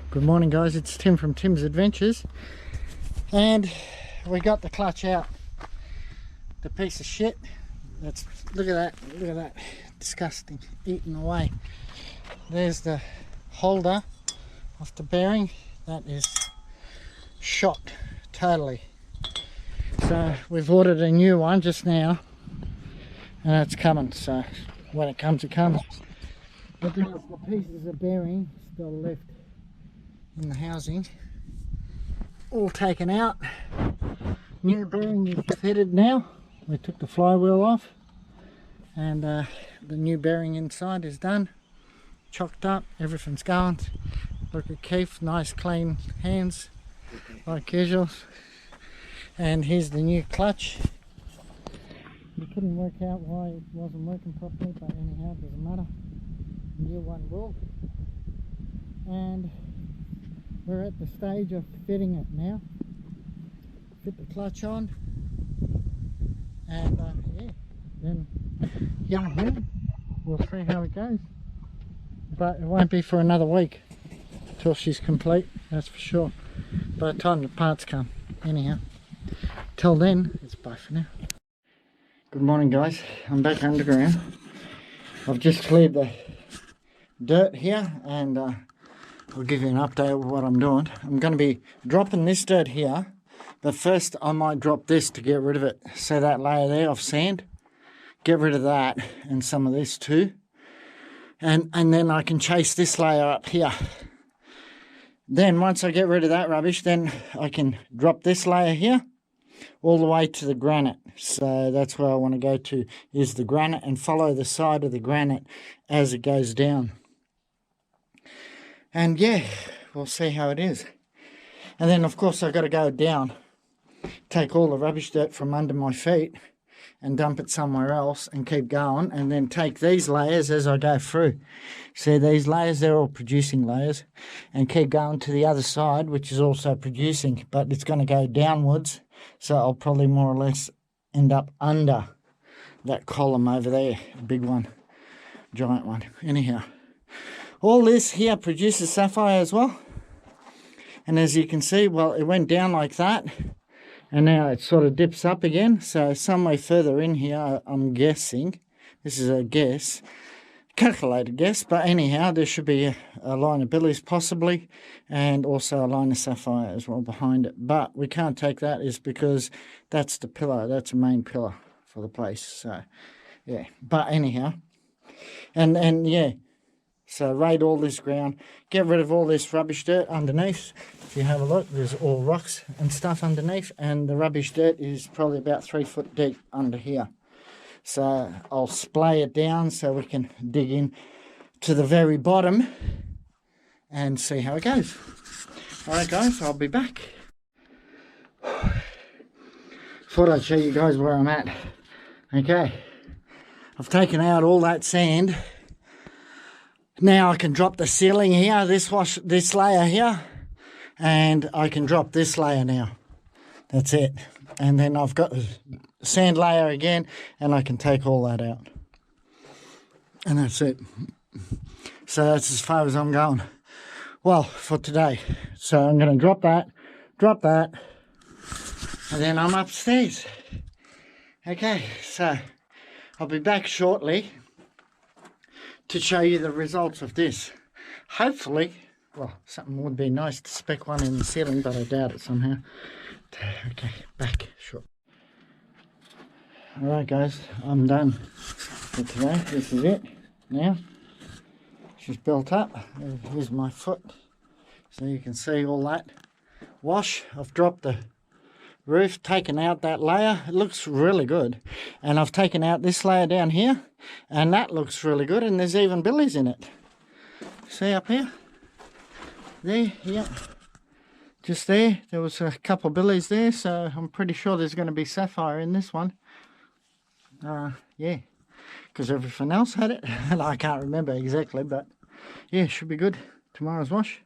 Good morning, guys. It's Tim from Tim's Adventures, and we got the clutch out. The piece of shit. Look at that, disgusting, eaten away. There's the holder of the bearing. That is shot totally. So we've ordered a new one just now, and it's coming. So when it comes, it comes. But there's the pieces of bearing still left in the housing, all taken out. New bearing is fitted now. We took the flywheel off, and the new bearing inside is done, chocked up, everything's going. Look at Keith, nice clean hands like usual. And here's the new clutch. We couldn't work out why it wasn't working properly, but anyhow, it doesn't matter. New one will. And we're at the stage of fitting it now. Fit the clutch on, and yeah, then we'll see how it goes. But it won't be for another week till she's complete, that's for sure. By the time the parts come, anyhow. Till then, it's bye for now. Good morning, guys. I'm back underground. I've just cleared the dirt here, and I'll give you an update of what I'm doing. I'm going to be dropping this dirt here, but first I might drop this to get rid of it. So that layer there of sand, get rid of that and some of this too. And then I can chase this layer up here. Then once I get rid of that rubbish, then I can drop this layer here all the way to the granite. So that's where I want to go to, is the granite, and follow the side of the granite as it goes down. And yeah, we'll see how it is. And then of course I've got to go down, take all the rubbish dirt from under my feet and dump it somewhere else and keep going, and then take these layers as I go through. See these layers, they're all producing layers, and keep going to the other side, which is also producing, but it's going to go downwards. So I'll probably more or less end up under that column over there, big one, giant one. Anyhow, all this here produces sapphire as well. And as you can see, well, it went down like that, and now it sort of dips up again. So somewhere further in here, I'm guessing, this is a guess, calculated guess, but anyhow, there should be a line of billies possibly, and also a line of sapphire as well behind it. But we can't take that, is because that's the pillar, that's the main pillar for the place. So yeah, but anyhow, and yeah, so raid all this ground, get rid of all this rubbish dirt underneath. If you have a look, there's all rocks and stuff underneath, and the rubbish dirt is probably about 3 foot deep under here. So I'll splay it down so we can dig in to the very bottom and see how it goes. Alright guys, I'll be back. Thought I'd show you guys where I'm at. Okay, I've taken out all that sand. Now I can drop the ceiling here, this layer here, and I can drop this layer now. That's it. And then I've got the sand layer again, and I can take all that out. And that's it. So that's as far as I'm going. Well, for today. So I'm going to drop that, and then I'm upstairs. Okay, so I'll be back shortly to show you the results of this. Hopefully, well, something would be nice to spec one in the ceiling, but I doubt it somehow. Okay, back short. Alright guys, I'm done for today. This is it now. She's built up. Here's my foot. So you can see all that wash. I've dropped the roof, taken out that layer. It looks really good. And I've taken out this layer down here, and that looks really good, and there's even billies in it. See up here? There, yeah. Just there was a couple of billies there, so I'm pretty sure there's going to be sapphire in this one. Yeah, because everything else had it. And I can't remember exactly, but yeah, should be good. Tomorrow's wash.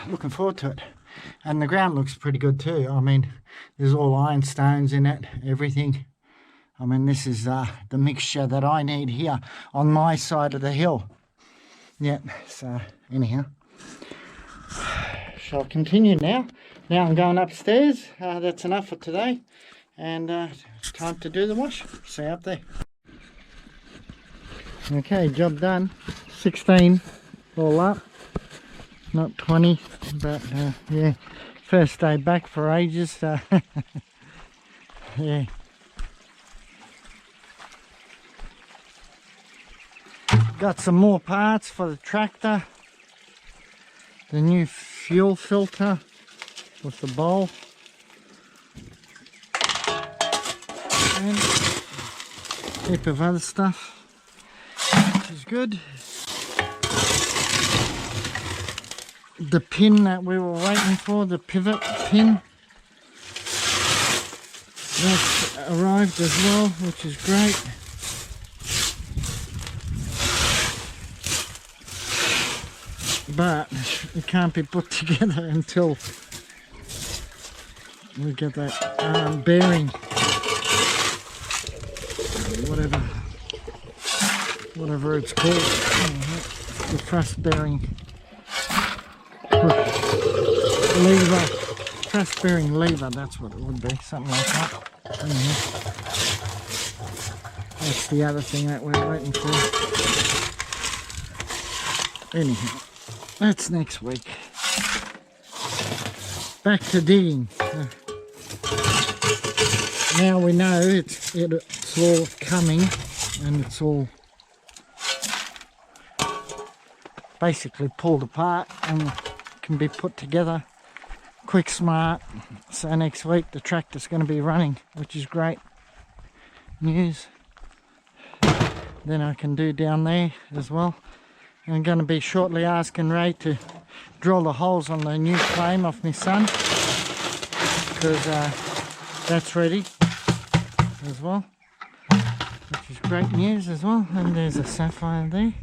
Looking forward to it. And the ground looks pretty good too. I mean, there's all ironstones in it, everything. I mean, this is the mixture that I need here on my side of the hill. Yeah, so anyhow, shall continue now. Now I'm going upstairs. That's enough for today. And it's time to do the wash. See you up there. Okay, job done. 16 all up. Not 20, but yeah. First day back for ages. Yeah. Got some more parts for the tractor. The new fuel filter with the bowl. And a heap of other stuff, which is good. The pin that we were waiting for, the pivot pin, that's arrived as well, which is great. But it can't be put together until we get that bearing, whatever it's called, the thrust bearing lever, thrust bearing lever, that's what it would be, something like that. That's the other thing that we're waiting for. Anyhow, that's next week. Back to digging. Now we know it's all coming, and it's all basically pulled apart and can be put together quick, smart. So next week the tractor's going to be running, which is great news. Then I can do down there as well. I'm going to be shortly asking Ray to drill the holes on the new claim off my son, because that's ready as well, which is great news as well. And there's a Sapphire there.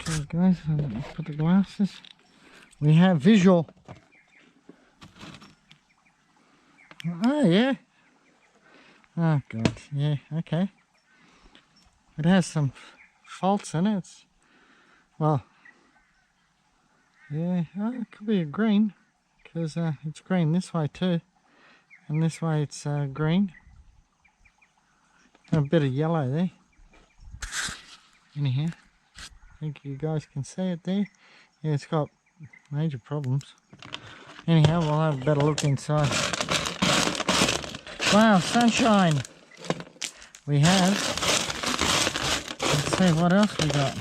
Okay guys, I'll put the glasses. We have visual. Oh yeah. Oh god, yeah, okay. It has some faults in it. Well, yeah, oh, it could be a green, because it's green this way too, and this way it's green. A bit of yellow there. Anyhow, I think you guys can see it there. Yeah, it's got major problems. Anyhow, we'll have a better look inside. Wow, sunshine! We have. Let's see what else we got.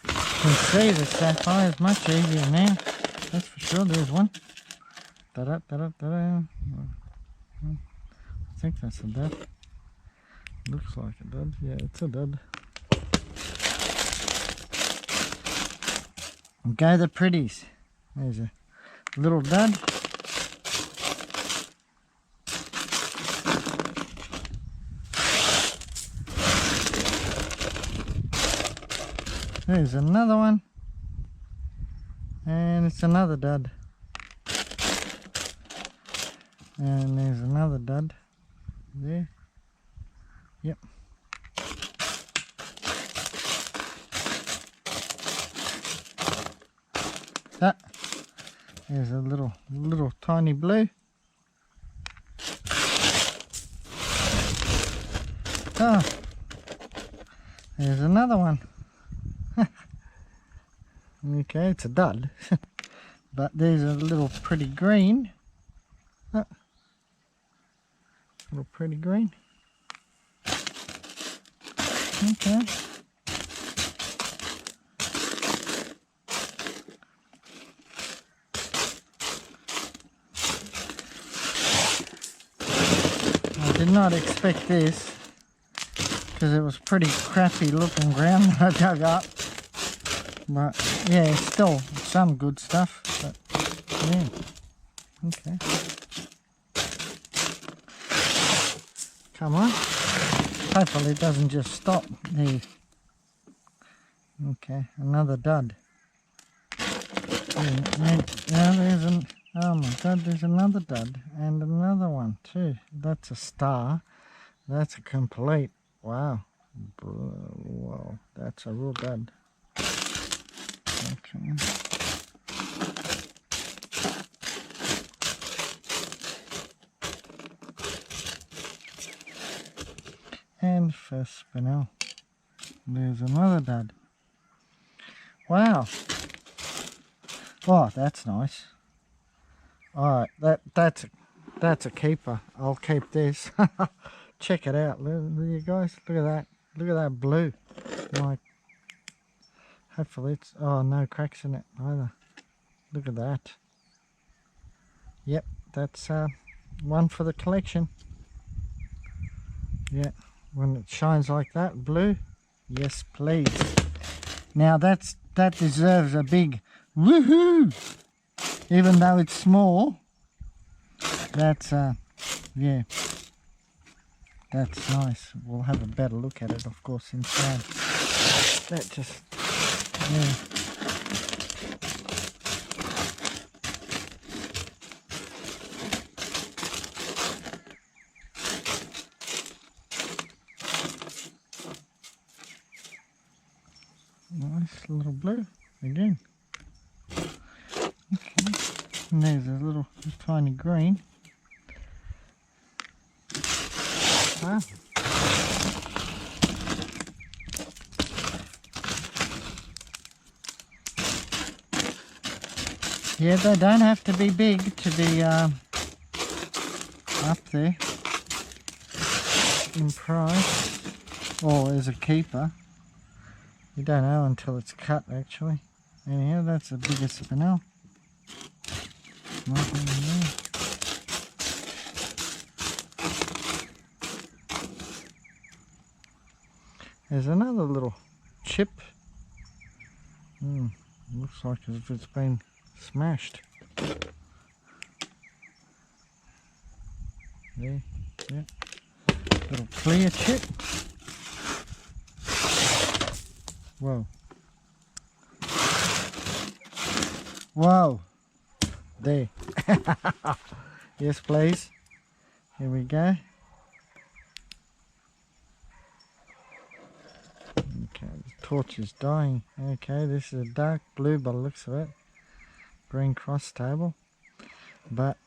You can see the Sapphire is much easier now. That's for sure. There's one. Da-da, da-da, da-da. I think that's a dud. Looks like a dud. Yeah, it's a dud. Go the pretties. There's a little dud. There's another one. And it's another dud. And there's another dud there. Yep. That. There's a little tiny blue. Oh. There's another one. Okay, it's a dud. But there's a little pretty green. Oh. Little pretty green. Okay. I did not expect this, because it was pretty crappy looking ground that I dug up. But yeah, still some good stuff. But yeah. Okay. Come on. Hopefully it doesn't just stop there. Okay, another dud. Yeah, oh my god, there's another dud. And another one too. That's a star. That's a complete, wow. Whoa, that's a real dud. Come on. And first spinel. There's another dud. Wow. Oh, that's nice. Alright, that's a keeper. I'll keep this. Check it out. Look, you guys, look at that. Look at that blue. Like, hopefully it's, oh, no cracks in it either. Look at that. Yep, that's one for the collection. Yeah, when it shines like that, blue, yes please. Now that deserves a big woohoo! Even though it's small, that's yeah, that's nice. We'll have a better look at it, of course, inside. That just, yeah. Nice little blue again. Okay, and there's a little tiny green. Ah. Yeah, they don't have to be big to be up there in price, or as a keeper. You don't know until it's cut, actually. Anyhow, that's the biggest spinel. Nothing there. There's another little chip. Looks like as if it's been smashed. There, yeah. Little clear chip. Whoa. Whoa. There. Yes, please. Here we go. Okay, the torch is dying. Okay, this is a dark blue by the looks of it. Green cross table. But,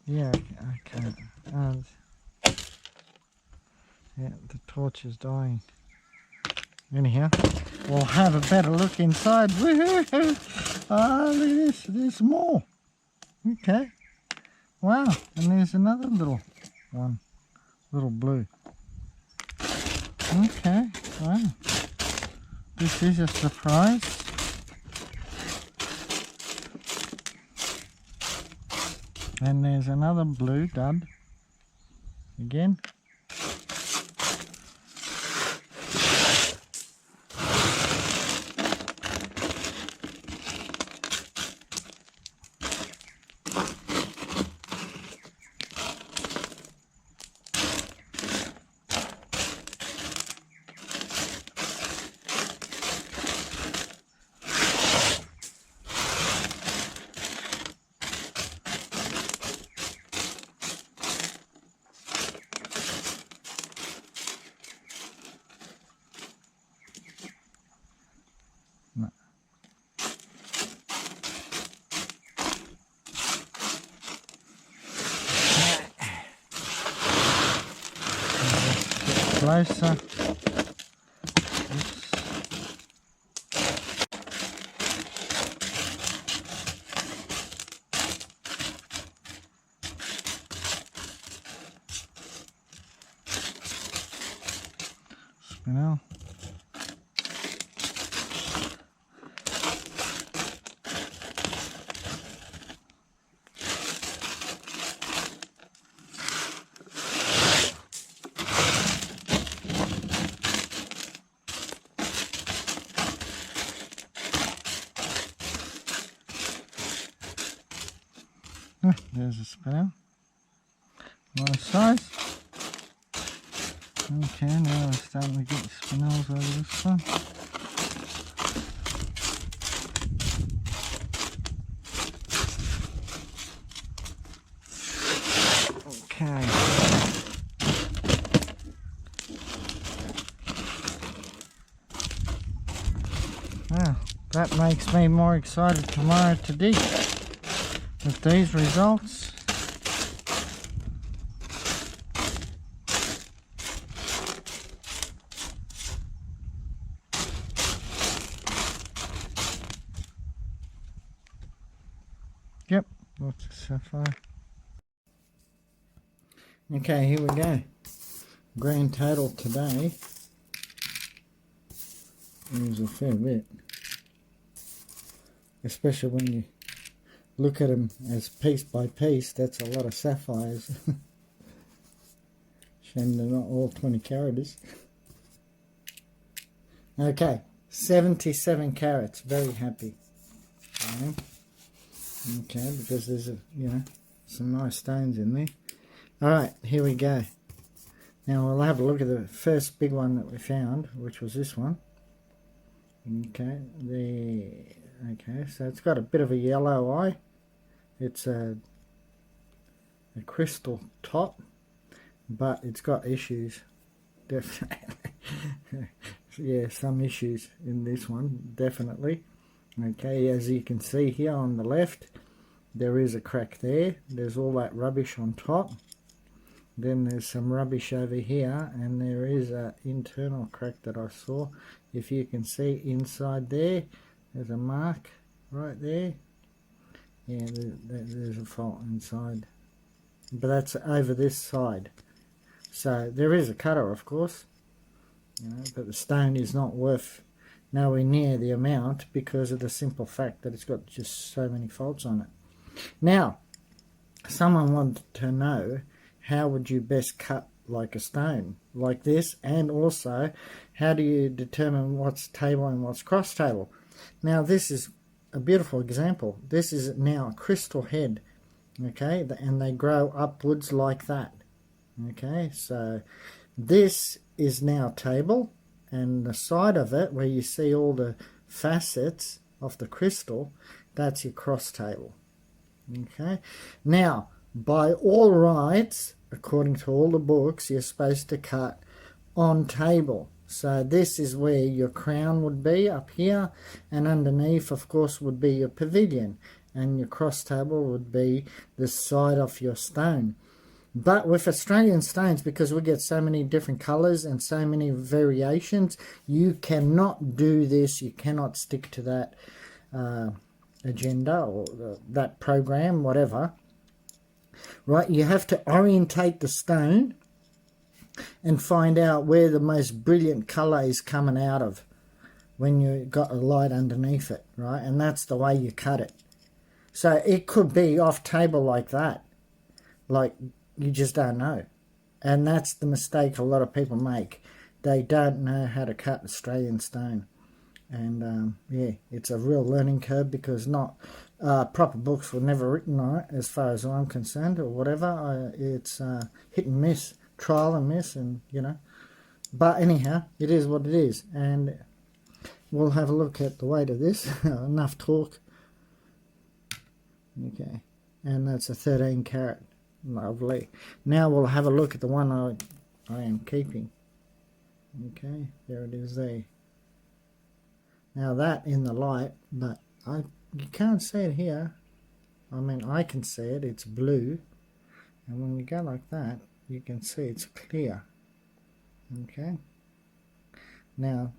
yeah, okay. Yeah, the torch is dying. Anyhow, we'll have a better look inside. Woohoo! Oh, look at this. There's more. Okay. Wow. And there's another little one. Little blue. Okay. Wow. This is a surprise. And there's another blue dud. Again. Closer. Oops. Spinel. There's a spinel. Nice size. Okay, now we're starting to get spinels over this one. Okay. Wow, that makes me more excited tomorrow to dig with these results. Yep, lots of sapphire. Okay, here we go. Grand total today is a fair bit, especially when you look at them as piece by piece. That's a lot of sapphires. Shame they're not all 20 carats. Okay, 77 carats. Very happy. Okay, because there's some nice stones in there. Alright, here we go. Now we'll have a look at the first big one that we found, which was this one. Okay, so it's got a bit of a yellow eye. It's a crystal top, but it's got issues. Definitely. Yeah, some issues in this one, definitely. Okay, as you can see here on the left, there is a crack there. There's all that rubbish on top. Then there's some rubbish over here, and there is an internal crack that I saw. If you can see inside there, there's a mark right there. Yeah, there's a fault inside, but that's over this side. So there is a cutter, of course, but the stone is not worth nowhere near the amount because of the simple fact that it's got just so many faults on it. Now, someone wanted to know, how would you best cut like a stone like this, and also how do you determine what's table and what's cross table? Now this is a beautiful example. This is now a crystal head, okay, and they grow upwards like that. Okay, so this is now table, and the side of it where you see all the facets of the crystal, that's your cross table. Okay, now by all rights, according to all the books, you're supposed to cut on table. So this is where your crown would be, up here, and underneath, of course, would be your pavilion, and your cross table would be the side of your stone. But with Australian stones, because we get so many different colours and so many variations, you cannot do this. You cannot stick to that agenda or that program, whatever. Right, you have to orientate the stone and find out where the most brilliant colour is coming out of when you got a light underneath it, right? And that's the way you cut it. So it could be off table like that, like you just don't know. And that's the mistake a lot of people make. They don't know how to cut Australian stone. And yeah, it's a real learning curve, because not proper books were never written on it as far as I'm concerned, or whatever. It's hit and miss, trial and miss, and but anyhow, it is what it is. And we'll have a look at the weight of this. Enough talk. Okay, and that's a 13 carat. Lovely. Now we'll have a look at the one I am keeping. Okay, there it is there. Now that in the light, but you can't see it here. I mean, I can see it, it's blue. And when you go like that, you can see it's clear. Okay. Now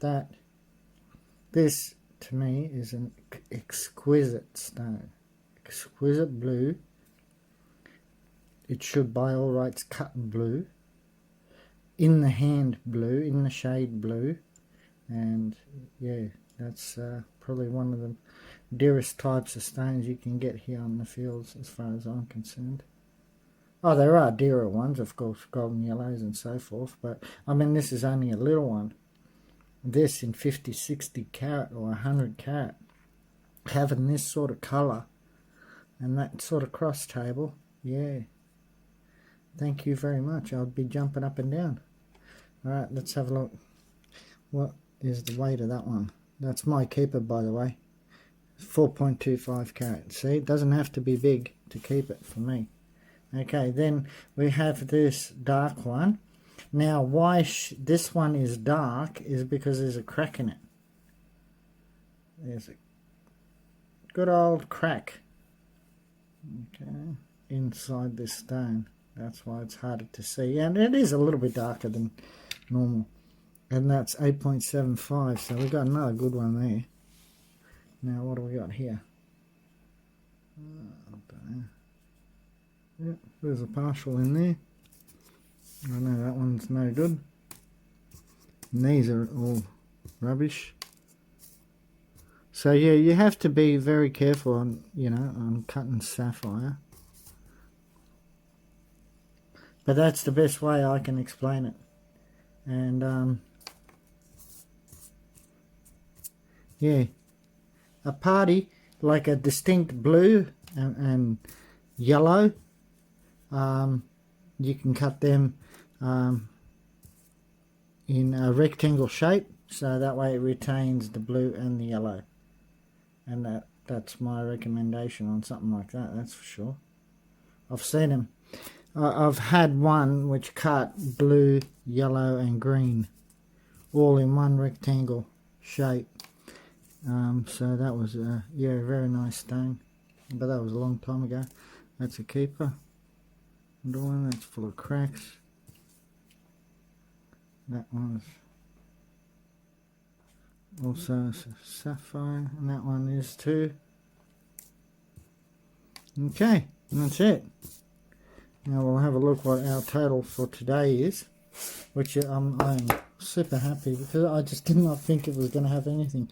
this to me is an exquisite stone. Exquisite blue. It should by all rights cut blue. In the hand blue, in the shade blue. And yeah, that's probably one of the dearest types of stones you can get here on the fields, as far as I'm concerned. Oh, there are dearer ones, of course, golden yellows and so forth, but I mean, this is only a little one. This in 50, 60 carat or 100 carat, having this sort of colour and that sort of cross table, yeah. Thank you very much. I'll be jumping up and down. Alright, let's have a look. What is the weight of that one? That's my keeper, by the way. 4.25 carat. See, it doesn't have to be big to keep it for me. Okay, then we have this dark one. Now, why this one is dark is because there's a crack in it. there's a good old crack. Okay, inside this stone. That's why it's harder to see. And it is a little bit darker than normal. And that's 8.75, so we've got another good one there. Now what do we got here? I don't know. Yep, there's a partial in there. I know that one's no good. And these are all rubbish. So yeah, you have to be very careful on, you know, on cutting sapphire. But that's the best way I can explain it. And yeah, a party like a distinct blue and yellow, you can cut them in a rectangle shape, so that way it retains the blue and the yellow. And that's my recommendation on something like that, that's for sure. I've seen them. I've had one which cut blue, yellow and green all in one rectangle shape. So that was yeah, a very nice stone, but that was a long time ago. That's a keeper. Another one that's full of cracks. That one's also a sapphire, and that one is too. Okay, that's it. Now we'll have a look what our total for today is, which I'm super happy because I just did not think it was going to have anything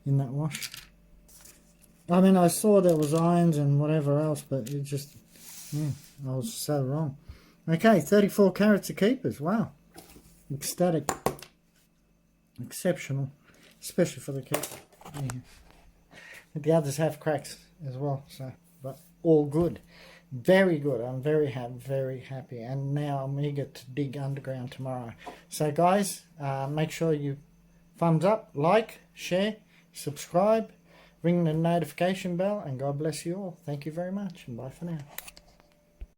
in that wash. I mean, I saw there was irons and whatever else, but it just, yeah, I was so wrong. Okay, 34 carats of keepers. Wow, ecstatic, exceptional, especially for the keeper. Yeah. The others have cracks as well, so but all good. Very good. I'm very happy, and now I'm eager to dig underground tomorrow. So guys, make sure you thumbs up, like, share, subscribe, ring the notification bell, and God bless you all. Thank you very much, and bye for now.